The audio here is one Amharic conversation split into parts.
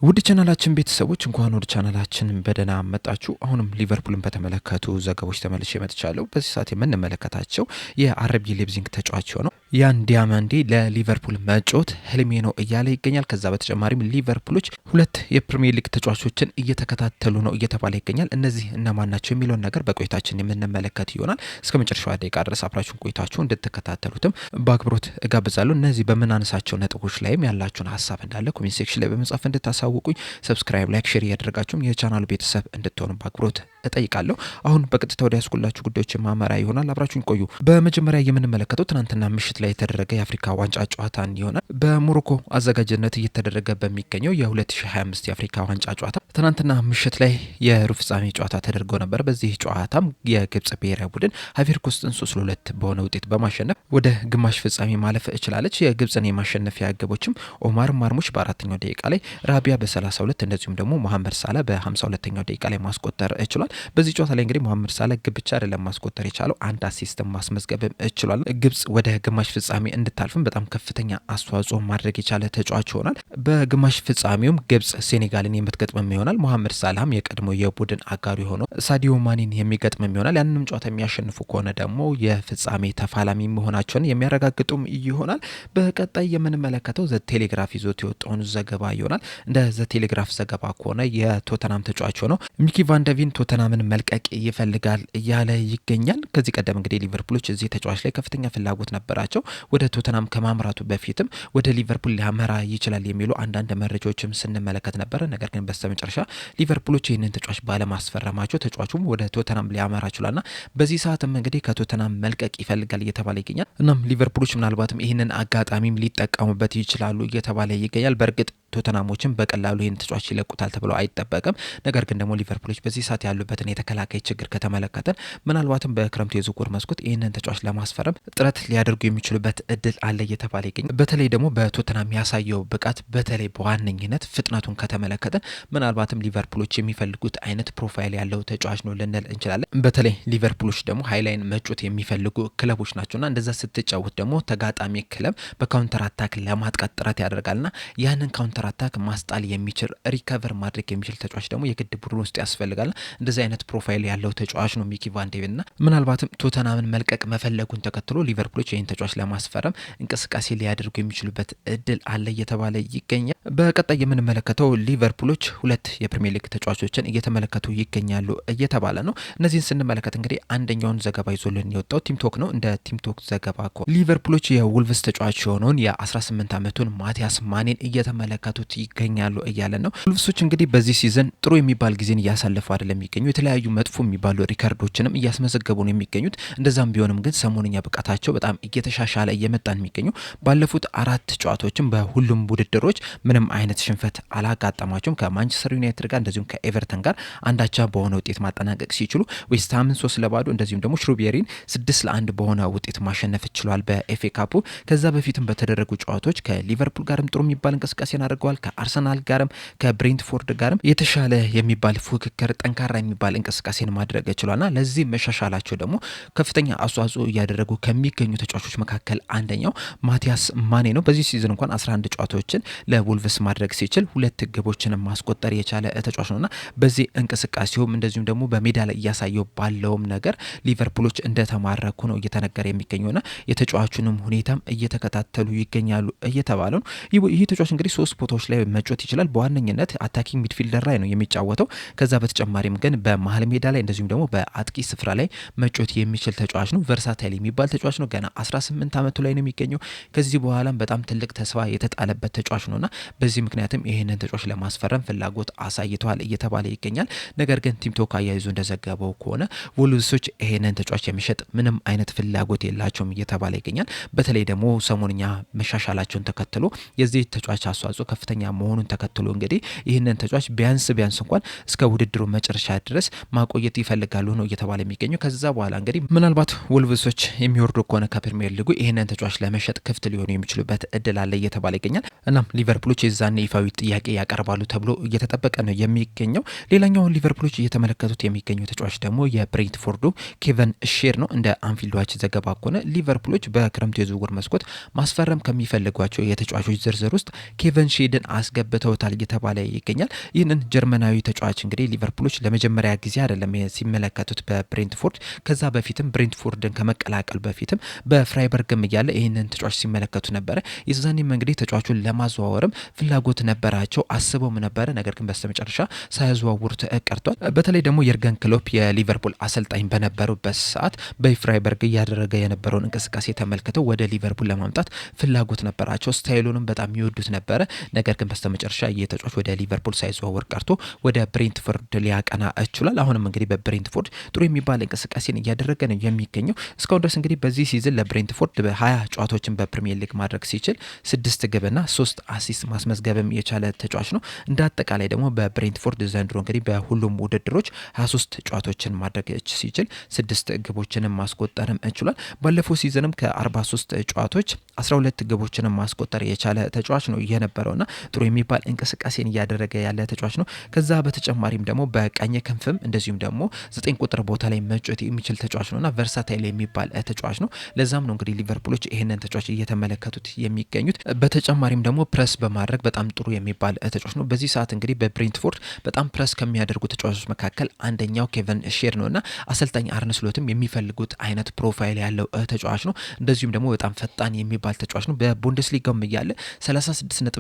ውድ ቻናላችን ቤተሰቦች እንኳን ወደ ቻናላችን በደህና መጣችሁ። አሁንም ሊቨርፑልን በተመለከቱ ዘገባዎች ተመልሼ መጥቻለሁ። በዚህ ሰዓት የምንመለከታቸው የአረብ ሊፕዚግ ተጫዋች የሆነው ያን ዲያማንዲ ለሊቨርፑል መጫወት ህልሜ ነው እያለ ይገኛል። ከዛ በተጨማሪም ሊቨርፑሎች ሁለት የፕሪሚየር ሊግ ተጫዋቾችን እየተከታተሉ ነው እየተባለ ይገኛል። እነዚህ እነማን ናቸው የሚለውን ነገር በቆይታችን የምንመለከት ይሆናል። እስከ መጨረሻው ደቂቃ ድረስ አብራችሁን ቆይታችሁ እንድትከታተሉትም በአክብሮት እጋብዛለሁ። እነዚህ በምናነሳቸው ነጥቦች ላይም ያላችሁን ሀሳብ እንዳለ ኮሜንት ሴክሽን ላይ በመጻፍ እንድታሳውቁኝ፣ ሰብስክራይብ፣ ላይክ፣ ሼር እያደረጋችሁም የቻናሉ ቤተሰብ እንድትሆኑ በአክብሮት እጠይቃለሁ። አሁን በቀጥታ ወደ ያስኩላችሁ ጉዳዮች ማመራ ይሆናል። አብራችሁን ቆዩ። በመጀመሪያ የምንመለከተው ትናንትና ምሽት ላይ የተደረገ የአፍሪካ ዋንጫ ጨዋታ ይሆናል። በሞሮኮ አዘጋጅነት እየተደረገ በሚገኘው የ2025 የአፍሪካ ዋንጫ ጨዋታ ትናንትና ምሽት ላይ የሩብ ፍጻሜ ጨዋታ ተደርጎ ነበር። በዚህ ጨዋታም የግብጽ ብሔራዊ ቡድን አይቮሪ ኮስትን 3-2 በሆነ ውጤት በማሸነፍ ወደ ግማሽ ፍጻሜ ማለፍ ችላለች። የግብጽን የማሸነፊያ ግቦችም ኦማር ማርሙሽ በአራተኛው ደቂቃ ላይ፣ ራቢያ በ32 እንደዚሁም ደግሞ መሐመድ ሳላ በ52ኛው ደቂቃ ላይ ማስቆጠር ችሏል። በዚህ ጨዋታ ላይ እንግዲህ መሐመድ ሳላ ግብ ብቻ አይደለም ማስቆጠር የቻለው፣ አንድ አሲስትም ማስመዝገብም ችሏል። ግብጽ ወደ ግማሽ ፍጻሜ እንድታልፍም በጣም ከፍተኛ አስተዋጽኦ ማድረግ የቻለ ተጫዋች ይሆናል። በግማሽ ፍጻሜውም ግብጽ ሴኔጋልን የምትገጥምም ይሆናል። መሐመድ ሳላም የቀድሞ የቡድን አጋሩ የሆነው ሳዲዮ ማኒን የሚገጥምም ይሆናል። ያንንም ጨዋታ የሚያሸንፉ ከሆነ ደግሞ የፍጻሜ ተፋላሚ መሆናቸውን የሚያረጋግጡም ይሆናል። በቀጣይ የምንመለከተው ዘ ቴሌግራፍ ይዞት የወጣውን ዘገባ ይሆናል። እንደ ዘ ቴሌግራፍ ዘገባ ከሆነ የቶተናም ተጫዋች ሆነው ሚኪ ቫንደቪን ቶተናምን መልቀቅ ይፈልጋል እያለ ይገኛል። ከዚህ ቀደም እንግዲህ ሊቨርፑሎች እዚህ ተጫዋች ላይ ከፍተኛ ፍላጎት ነበራቸው። ወደ ቶተናም ከማምራቱ በፊትም ወደ ሊቨርፑል ሊያመራ ይችላል የሚሉ አንዳንድ መረጃዎችም ስንመለከት ነበረ። ነገር ግን በስተመጨረሻ ሊቨርፑሎች ይህንን ተጫዋች ባለማስፈረማቸው ተጫዋቹም ወደ ቶተናም ሊያመራ ችሏልና በዚህ ሰዓትም እንግዲህ ከቶተናም መልቀቅ ይፈልጋል እየተባለ ይገኛል። እናም ሊቨርፑሎች ምናልባትም ይህንን አጋጣሚም ሊጠቀሙበት ይችላሉ እየተባለ ይገኛል። በእርግጥ ቶተናሞችን በቀላሉ ይህን ተጫዋች ይለቁታል ተብሎ አይጠበቅም። ነገር ግን ደግሞ ሊቨርፑሎች በዚህ ሰዓት ያሉበትን የተከላካይ ችግር ከተመለከተን ምናልባትም በክረምቱ የዝውውር መስኮት ይህንን ተጫዋች ለማስፈረም ጥረት ሊያደርጉ የሚችሉበት እድል አለ እየተባለ ይገኛል። በተለይ ደግሞ በቶተናም ያሳየው ብቃት በተለይ በዋነኝነት ፍጥነቱን ከተመለከተን ምናልባትም ሊቨርፑሎች የሚፈልጉት አይነት ፕሮፋይል ያለው ተጫዋች ነው ልንል እንችላለን። በተለይ ሊቨርፑሎች ደግሞ ሃይላይን መጮት የሚፈልጉ ክለቦች ናቸውና እንደዛ ስትጫወት ደግሞ ተጋጣሚ ክለብ በካውንተር አታክ ለማጥቃት ጥረት ያደርጋልና ያንን ካውንተር አታክ ማስጣል የሚችል ሪከቨር ማድረግ የሚችል ተጫዋች ደግሞ የግድ ቡድን ውስጥ ያስፈልጋል። እንደዚህ አይነት ፕሮፋይል ያለው ተጫዋች ነው ሚኪ ቫንዴቭን እና ምናልባትም ቶተናምን መልቀቅ መፈለጉን ተከትሎ ሊቨርፑሎች ይህን ተጫዋች ለማስፈረም እንቅስቃሴ ሊያደርጉ የሚችሉበት እድል አለ እየተባለ ይገኛል። በቀጣይ የምንመለከተው ሊቨርፑሎች ሁለት የፕሪሚየር ሊግ ተጫዋቾችን እየተመለከቱ ይገኛሉ እየተባለ ነው። እነዚህን ስንመለከት እንግዲህ አንደኛውን ዘገባ ይዞልን የወጣው ቲምቶክ ነው። እንደ ቲምቶክ ዘገባ ሊቨርፑሎች የውልቭስ ተጫዋች የሆነውን የ18 ዓመቱን ማቲያስ ማኔን እየተመለከቱት ይገኛሉ እያለ ነው። ውልቭሶች እንግዲህ በዚህ ሲዝን ጥሩ የሚባል ጊዜን እያሳለፉ አይደለም የሚገኙ፣ የተለያዩ መጥፎ የሚባሉ ሪከርዶችንም እያስመዘገቡ ነው የሚገኙት። እንደዛም ቢሆንም ግን ሰሞንኛ ብቃታቸው በጣም እየተሻሻለ እየመጣ ነው የሚገኘው። ባለፉት 4 ጨዋታዎችም በሁሉም ውድድሮች ምንም አይነት ሽንፈት አላጋጠማቸውም። ከማንቸስተር ዩናይትድ ጋር እንደዚሁም ከኤቨርተን ጋር አንዳቻ በሆነ ውጤት ማጠናቀቅ ሲችሉ ዌስትሃምን 3-0 እንደዚሁም ደግሞ ሽሩቤሪን 6-1 በሆነ ውጤት ማሸነፍ ችሏል በኤፍኤ ካፑ። ከዛ በፊትም በተደረጉ ጨዋታዎች ከሊቨርፑል ጋርም ጥሩ የሚባል እንቅስቃሴን አድርገዋል። ከአርሰናል ጋርም ከብሬንትፎርድ ጋርም የተሻለ የሚባል ፉክክር፣ ጠንካራ የሚባል እንቅስቃሴን ማድረግ ችሏልና ለዚህ መሻሻላቸው ደግሞ ከፍተኛ አስተዋጽኦ እያደረጉ ከሚገኙ ተጫዋቾች መካከል አንደኛው ማቲያስ ማኔ ነው። በዚህ ሲዝን እንኳን 11 ጨዋታዎችን ለውልቭስ ማድረግ ሲችል 2 ግቦችን ማስቆጠር የቻለ ተጫዋች ነውና በዚህ እንቅስቃሴውም እንደዚሁም ደግሞ በሜዳ ላይ እያሳየው ባለውም ነገር ሊቨርፑሎች እንደተማረኩ ነው እየተነገረ የሚገኘውና የተጫዋቹንም ሁኔታም እየተከታተሉ ይገኛሉ እየተባለ ነው። ይህ ተጫዋች እንግዲህ 3 ቦታዎች ላይ መጫወት ይችላል። በዋነኝነት አታኪንግ ሚድፊልደር ላይ ነው የሚጫወተው። ከዛ በተጨማሪም ግን በመሀል ሜዳ ላይ እንደዚሁም ደግሞ በአጥቂ ስፍራ ላይ መጫወት የሚችል ተጫዋች ነው። ቨርሳታይል የሚባል ተጫዋች ነው። ገና 18 ዓመቱ ላይ ነው የሚገኘው። ከዚህ በኋላም በጣም ትልቅ ተስፋ የተጣለበት ተጫዋች ነውና በዚህ ምክንያትም ይህንን ተጫዋች ለማስፈረም ፍላጎት አሳይተዋል እየተባለ ይገኛል። ነገር ግን ቲምቶክ አያይዞ እንደዘገበው ከሆነ ውልቭሶች ይህንን ተጫዋች የሚሸጥ ምንም አይነት ፍላጎት የላቸውም እየተባለ ይገኛል። በተለይ ደግሞ ሰሞንኛ መሻሻላቸውን ተከትሎ የዚህ ተጫዋች አስተዋጽኦ ከፍተኛ መሆኑን ተከትሎ እንግዲህ ይህንን ተጫዋች ቢያንስ እንኳን እስከ ውድድሩ መጨረሻ ድረስ ማቆየት ይፈልጋሉ ነው እየተባለ የሚገኘው። ከዛ በኋላ እንግዲህ ምናልባት ውልቭሶች የሚወርዱ ከሆነ ከፕሪሚየር ሊጉ ይህንን ተጫዋች ለመሸጥ ክፍት ሊሆኑ የሚችሉበት እድል አለ እየተባለ ይገኛል። እናም ሊቨርፑሎች የዛኔ ይፋዊ ጥያቄ ያቀርባሉ ተብሎ እየተጠበቀ ነው የሚገኘው። ሌላኛው ሊቨርፑሎች እየተመለከቱት የሚገኘው ተጫዋች ደግሞ የብሬንትፎርዱ ኬቨን ሼር ነው። እንደ አንፊልድ ዋች ዘገባ ከሆነ ሊቨርፑሎች በክረምቱ የዝውውር መስኮት ማስፈረም ከሚፈልጓቸው የተጫዋቾች ዝርዝር ውስጥ ኬቨን ሼር ሼድን አስገብተውታል እየተባለ ይገኛል። ይህንን ጀርመናዊ ተጫዋች እንግዲህ ሊቨርፑሎች ለመጀመሪያ ጊዜ አይደለም ሲመለከቱት በብሬንትፎርድ ከዛ በፊትም ብሬንትፎርድን ከመቀላቀል በፊትም በፍራይበርግም እያለ ይህንን ተጫዋች ሲመለከቱ ነበረ። የዛኔም እንግዲህ ተጫዋቹን ለማዘዋወርም ፍላጎት ነበራቸው አስበውም ነበረ። ነገር ግን በስተመጨረሻ ሳያዘዋውሩት ቀርቷል። በተለይ ደግሞ የርገን ክሎፕ የሊቨርፑል አሰልጣኝ በነበሩበት ሰዓት በፍራይበርግ እያደረገ የነበረውን እንቅስቃሴ ተመልክተው ወደ ሊቨርፑል ለማምጣት ፍላጎት ነበራቸው። ስታይሉንም በጣም ይወዱት ነበረ። ነገር ግን በስተመጨረሻ የተጫዋች ወደ ሊቨርፑል ሳይዘዋወር ቀርቶ ወደ ብሬንትፎርድ ሊያቀና ችሏል። አሁንም እንግዲህ በብሬንትፎርድ ጥሩ የሚባል እንቅስቃሴን እያደረገ ነው የሚገኘው። እስካሁን ድረስ እንግዲህ በዚህ ሲዝን ለብሬንትፎርድ በ20 ጨዋታዎችን በፕሪሚየር ሊግ ማድረግ ሲችል 6 ግብና 3 አሲስት ማስመዝገብም የቻለ ተጫዋች ነው። እንደ አጠቃላይ ደግሞ በብሬንትፎርድ ዘንድሮ እንግዲህ በሁሉም ውድድሮች 23 ጨዋታዎችን ማድረግ ሲችል 6 ግቦችንም ማስቆጠርም ችሏል። ባለፈው ሲዝንም ከ43 ጨዋታዎች 12 ግቦችንም ማስቆጠር የቻለ ተጫዋች ነው የነበረውና ጥሩ የሚባል እንቅስቃሴን እያደረገ ያለ ተጫዋች ነው። ከዛ በተጨማሪም ደግሞ በቀኝ ክንፍም እንደዚሁም ደግሞ 9 ቁጥር ቦታ ላይ መጫወት የሚችል ተጫዋች ነውና ቨርሳታይል የሚባል ተጫዋች ነው። ለዛም ነው እንግዲህ ሊቨርፑሎች ይሄንን ተጫዋች እየተመለከቱት የሚገኙት። በተጨማሪም ደግሞ ፕረስ በማድረግ በጣም ጥሩ የሚባል ተጫዋች ነው። በዚህ ሰዓት እንግዲህ በብሬንትፎርድ በጣም ፕረስ ከሚያደርጉ ተጫዋቾች መካከል አንደኛው ኬቨን ሼር ነውና አሰልጣኝ አርነ ስሎትም የሚፈልጉት አይነት ፕሮፋይል ያለው ተጫዋች ነው። እንደዚሁም ደግሞ በጣም ፈጣን የሚባል ተጫዋች ነው። በቡንደስሊጋም እያለ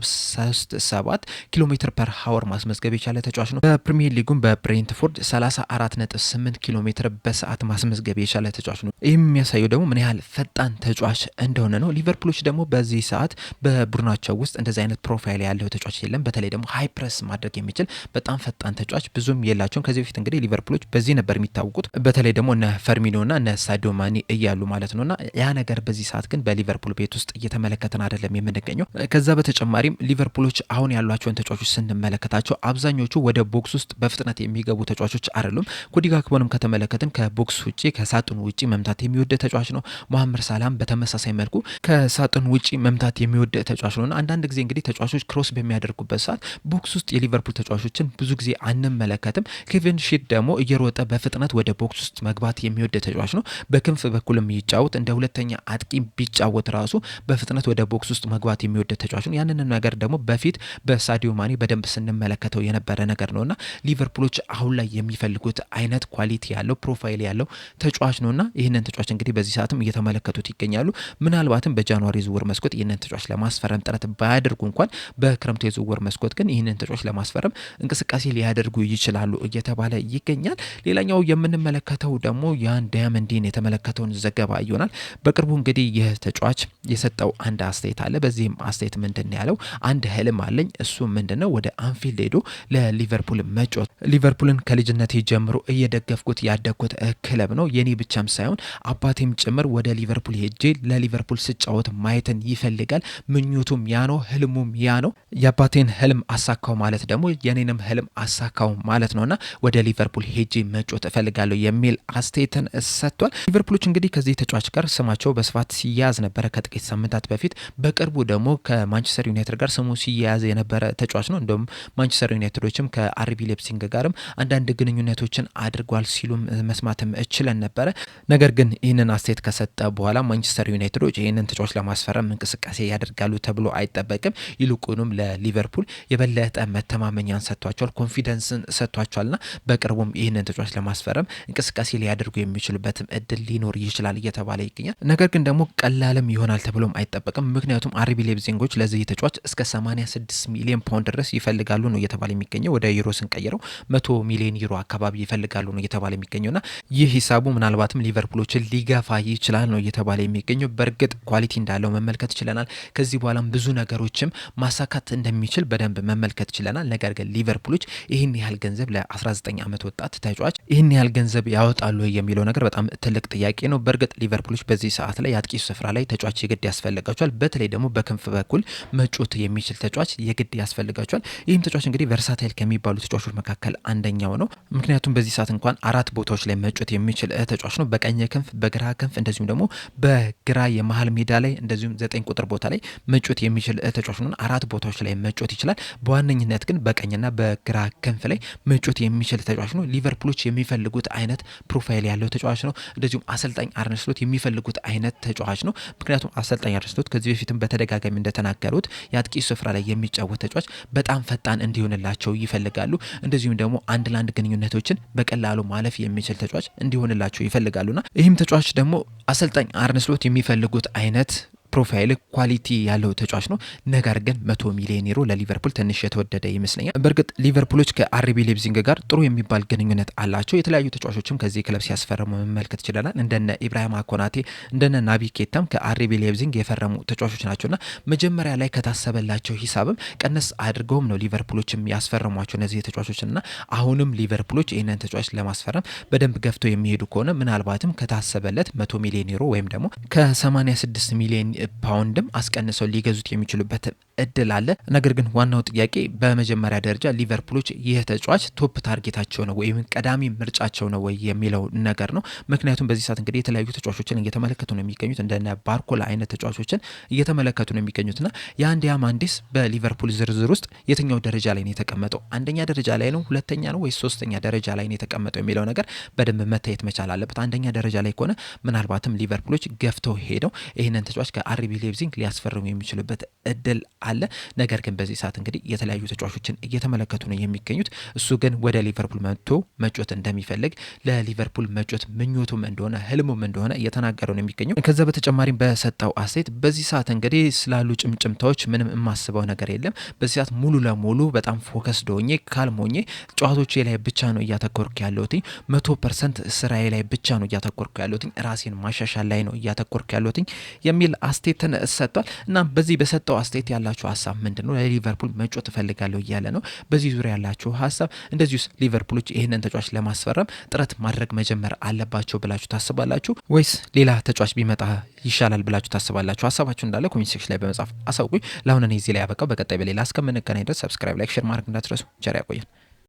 36.37 ኪሎ ሜትር ፐር ሃወር ማስመዝገብ የቻለ ተጫዋች ነው። በፕሪሚየር ሊጉም በብሬንትፎርድ 34.8 ኪሎ ሜትር በሰዓት ማስመዝገብ የቻለ ተጫዋች ነው። ይህም የሚያሳየው ደግሞ ምን ያህል ፈጣን ተጫዋች እንደሆነ ነው። ሊቨርፑሎች ደግሞ በዚህ ሰዓት በቡድናቸው ውስጥ እንደዚህ አይነት ፕሮፋይል ያለው ተጫዋች የለም። በተለይ ደግሞ ሃይ ፕረስ ማድረግ የሚችል በጣም ፈጣን ተጫዋች ብዙም የላቸውም። ከዚህ በፊት እንግዲህ ሊቨርፑሎች በዚህ ነበር የሚታወቁት፣ በተለይ ደግሞ እነ ፈርሚኖና እነ ሳዲዮ ማኒ እያሉ ማለት ነውና ያ ነገር በዚህ ሰዓት ግን በሊቨርፑል ቤት ውስጥ እየተመለከተን አይደለም የምንገኘው። ከዛ በተጨማሪም ሊቨርፑሎች አሁን ያሏቸውን ተጫዋቾች ስንመለከታቸው አብዛኞቹ ወደ ቦክስ ውስጥ በፍጥነት የሚገቡ ተጫዋቾች አይደሉም። ኮዲ ጋክፖንም ከተመለከትን ከቦክስ ውጪ ከሳጥኑ ውጪ መምታት የሚወድ ተጫዋች ነው። መሐመድ ሳላም በተመሳሳይ መልኩ ከሳጥኑ ውጪ መምታት የሚወድ ተጫዋች ነውና አንዳንድ ጊዜ እንግዲህ ተጫዋቾች ክሮስ በሚያደርጉበት ሰዓት ቦክስ ውስጥ የሊቨርፑል ተጫዋቾችን ብዙ ጊዜ አንመለከትም። ኬቪን ሺድ ደግሞ እየሮጠ በፍጥነት ወደ ቦክስ ውስጥ መግባት የሚወድ ተጫዋች ነው። በክንፍ በኩልም ይጫወት እንደ ሁለተኛ አጥቂ ቢጫወት ራሱ በፍጥነት ወደ ቦክስ ውስጥ መግባት የሚወድ ተጫዋች ነው። ያንን ነገር ደግሞ በፊት በሳዲዮ ማኒ በደንብ ስንመለከተው የነበረ ነገር ነውና ሊቨርፑሎች አሁን ላይ የሚፈልጉት አይነት ኳሊቲ ያለው ፕሮፋይል ያለው ተጫዋች ነውና ይህንን ተጫዋች እንግዲህ በዚህ ሰዓትም እየተመለከቱት ይገኛሉ። ምናልባትም በጃንዋሪ ዝውውር መስኮት ይህንን ተጫዋች ለማስፈረም ጥረት ባያደርጉ እንኳን በክረምቱ የዝውውር መስኮት ግን ይህንን ተጫዋች ለማስፈረም እንቅስቃሴ ሊያደርጉ ይችላሉ እየተባለ ይገኛል። ሌላኛው የምንመለከተው ደግሞ ያን ዳያመንዲን የተመለከተውን ዘገባ ይሆናል። በቅርቡ እንግዲህ ይህ ተጫዋች የሰጠው አንድ አስተያየት አለ። በዚህም አስተያየት ምንድን ያለው አንድ ህልም አለኝ፣ እሱ ምንድነው ወደ አንፊልድ ሄዶ ለሊቨርፑል መጫወት። ሊቨርፑልን ከልጅነቴ ጀምሮ እየደገፍኩት ያደግኩት ክለብ ነው። የኔ ብቻም ሳይሆን አባቴም ጭምር ወደ ሊቨርፑል ሄጄ ለሊቨርፑል ስጫወት ማየትን ይፈልጋል። ምኞቱም ያ ነው፣ ህልሙም ያ ነው። የአባቴን ህልም አሳካው ማለት ደግሞ የኔንም ህልም አሳካው ማለት ነውና ወደ ሊቨርፑል ሄጄ መጫወት እፈልጋለሁ የሚል አስተያየትን ሰጥቷል። ሊቨርፑሎች እንግዲህ ከዚህ ተጫዋች ጋር ስማቸው በስፋት ሲያያዝ ነበረ ከጥቂት ሳምንታት በፊት። በቅርቡ ደግሞ ከማንቸስተር ዩናይትድ ጋር ስሙ ሲያያዝ የነበረ ተጫዋች ነው። እንደውም ማንቸስተር ዩናይትዶችም ከአርቢ ሌፕሲንግ ጋርም አንዳንድ ግንኙነቶችን አድርጓል ሲሉም መስማትም እችለን ነበረ። ነገር ግን ይህንን አስተያየት ከሰጠ በኋላ ማንቸስተር ዩናይትዶች ይህንን ተጫዋች ለማስፈረም እንቅስቃሴ ያደርጋሉ ተብሎ አይጠበቅም። ይልቁንም ለሊቨርፑል የበለጠ መተማመኛን ሰጥቷቸዋል፣ ኮንፊደንስን ሰጥቷቸዋልና በቅርቡም ይህንን ተጫዋች ለማስፈረም እንቅስቃሴ ሊያደርጉ የሚችሉበትም እድል ሊኖር ይችላል እየተባለ ይገኛል። ነገር ግን ደግሞ ቀላልም ይሆናል ተብሎም አይጠበቅም። ምክንያቱም አርቢ ሌፕዚንጎች ለዚህ ተጫዋች እስከ 86 ሚሊዮን ፓውንድ ድረስ ይፈልጋሉ ነው እየተባለ የሚገኘው። ወደ ዩሮ ስንቀይረው 100 ሚሊዮን ዩሮ አካባቢ ይፈልጋሉ ነው እየተባለ የሚገኘውና ይህ ሂሳቡ ምናልባትም ሊቨርፑሎችን ሊገፋ ይችላል ነው እየተባለ የሚገኘው። በእርግጥ ኳሊቲ እንዳለው መመልከት ችለናል። ከዚህ በኋላም ብዙ ነገሮችም ማሳካት እንደሚችል በደንብ መመልከት ችለናል። ነገር ግን ሊቨርፑሎች ይህን ያህል ገንዘብ ለ19 ዓመት ወጣት ተጫዋች ይህን ያህል ገንዘብ ያወጣሉ የሚለው ነገር በጣም ትልቅ ጥያቄ ነው። በእርግጥ ሊቨርፑሎች በዚህ ሰዓት ላይ የአጥቂ ስፍራ ላይ ተጫዋች የግድ ያስፈልጋቸዋል። በተለይ ደግሞ በክንፍ በኩል መጮት የሚችል ተጫዋች የግድ ያስፈልጋቸዋል። ይህም ተጫዋች እንግዲህ ቨርሳታይል ከሚባሉ ተጫዋቾች መካከል አንደኛው ነው። ምክንያቱም በዚህ ሰዓት እንኳን 4 ቦታዎች ላይ መጮት የሚችል ተጫዋች ነው። በቀኝ ክንፍ፣ በግራ ክንፍ እንደዚሁም ደግሞ በግራ የመሀል ሜዳ ላይ እንደዚሁም 9 ቁጥር ቦታ ላይ መጮት የሚችል ተጫዋች ነው። 4 ቦታዎች ላይ መጮት ይችላል። በዋነኝነት ግን በቀኝና በግራ ክንፍ ላይ መጮት የሚችል ተጫዋች ነው። ሊቨርፑሎች የሚፈልጉት አይነት ፕሮፋይል ያለው ተጫዋች ነው። እንደዚሁም አሰልጣኝ አርነ ስሎት የሚፈልጉት አይነት ተጫዋች ነው። ምክንያቱም አሰልጣኝ አርነ ስሎት ከዚህ በፊትም በተደጋጋሚ እንደተናገሩት የአጥቂ ስፍራ ላይ የሚጫወት ተጫዋች በጣም ፈጣን እንዲሆንላቸው ይፈልጋሉ። እንደዚሁም ደግሞ አንድ ለአንድ ግንኙነቶችን በቀላሉ ማለፍ የሚችል ተጫዋች እንዲሆንላቸው ይፈልጋሉና ይህም ተጫዋች ደግሞ አሰልጣኝ አርነ ስሎት የሚፈልጉት አይነት ፕሮፋይል ኳሊቲ ያለው ተጫዋች ነው። ነገር ግን 100 ሚሊዮን ዩሮ ለሊቨርፑል ትንሽ የተወደደ ይመስለኛል። በእርግጥ ሊቨርፑሎች ከአርቢ ሌፕዚንግ ጋር ጥሩ የሚባል ግንኙነት አላቸው። የተለያዩ ተጫዋቾችም ከዚህ ክለብ ሲያስፈርሙ መመልከት ይችላል። እንደነ ኢብራሂማ ኮናቴ እንደነ ናቢ ኬታም ከአርቢ ሌፕዚንግ የፈረሙ ተጫዋቾች ናቸውና መጀመሪያ ላይ ከታሰበላቸው ሂሳብም ቀነስ አድርገውም ነው ሊቨርፑሎችም ያስፈረሟቸው እነዚህ ተጫዋቾችና አሁንም ሊቨርፑሎች ይህንን ተጫዋች ለማስፈረም በደንብ ገፍተው የሚሄዱ ከሆነ ምናልባትም ከታሰበለት 100 ሚሊዮን ዩሮ ወይም ደግሞ ከ86 ሚሊዮን ፓውንድም አስቀንሰው ሊገዙት የሚችሉበት እድል አለ። ነገር ግን ዋናው ጥያቄ በመጀመሪያ ደረጃ ሊቨርፑሎች ይህ ተጫዋች ቶፕ ታርጌታቸው ነው ወይም ቀዳሚ ምርጫቸው ነው ወይ የሚለው ነገር ነው። ምክንያቱም በዚህ ሰዓት እንግዲህ የተለያዩ ተጫዋቾችን እየተመለከቱ ነው የሚገኙት እንደነ ባርኮላ አይነት ተጫዋቾችን እየተመለከቱ ነው የሚገኙትና ያን ዲያማንዲስ በሊቨርፑል ዝርዝር ውስጥ የትኛው ደረጃ ላይ ነው የተቀመጠው? አንደኛ ደረጃ ላይ ነው፣ ሁለተኛ ነው ወይስ ሶስተኛ ደረጃ ላይ ነው የተቀመጠው የሚለው ነገር በደንብ መታየት መቻል አለበት። አንደኛ ደረጃ ላይ ከሆነ ምናልባትም ሊቨርፑሎች ገፍተው ሄደው ይህንን ተጫዋች ከአርቢ ሌፕዚንግ ሊያስፈርሙ የሚችሉበት እድል አለ። ነገር ግን በዚህ ሰዓት እንግዲህ የተለያዩ ተጫዋቾችን እየተመለከቱ ነው የሚገኙት። እሱ ግን ወደ ሊቨርፑል መጥቶ መጮት እንደሚፈልግ ለሊቨርፑል መጮት ምኞቱም እንደሆነ ህልሙም እንደሆነ እየተናገረ ነው የሚገኘው። ከዛ በተጨማሪም በሰጠው አስተያየት በዚህ ሰዓት እንግዲህ ስላሉ ጭምጭምታዎች ምንም የማስበው ነገር የለም። በዚህ ሰዓት ሙሉ ለሙሉ በጣም ፎከስ ዶኜ ካልም ሆኜ ጨዋታዎቼ ላይ ብቻ ነው እያተኮርኩ ያለሁት። 100% ስራዬ ላይ ብቻ ነው እያተኮርኩ ያለሁት። ራሴን ማሻሻል ላይ ነው እያተኮርኩ ያለሁት የሚል አስተያየትን ሰጥቷል። እና በዚህ በሰጠው አስተያየት ያላችሁ ሀሳብ ምንድነው? ለሊቨርፑል መጮት እፈልጋለሁ እያለ ነው። በዚህ ዙሪያ ያላችሁ ሀሳብ እንደዚሁስ ሊቨርፑሎች ይህንን ተጫዋች ለማስፈረም ጥረት ማድረግ መጀመር አለባቸው ብላችሁ ታስባላችሁ ወይስ ሌላ ተጫዋች ቢመጣ ይሻላል ብላችሁ ታስባላችሁ? ሀሳባችሁ እንዳለ ኮሜንት ሴክሽን ላይ በመጻፍ አሳውቁኝ። ለአሁን እኔ እዚህ ላይ ያበቃው። በቀጣይ በሌላ እስከምንገናኝ ድረስ ሰብስክራይብ፣ ላይክ፣ ሼር ማድረግ እንዳትረሱ። ቸር ያቆየን።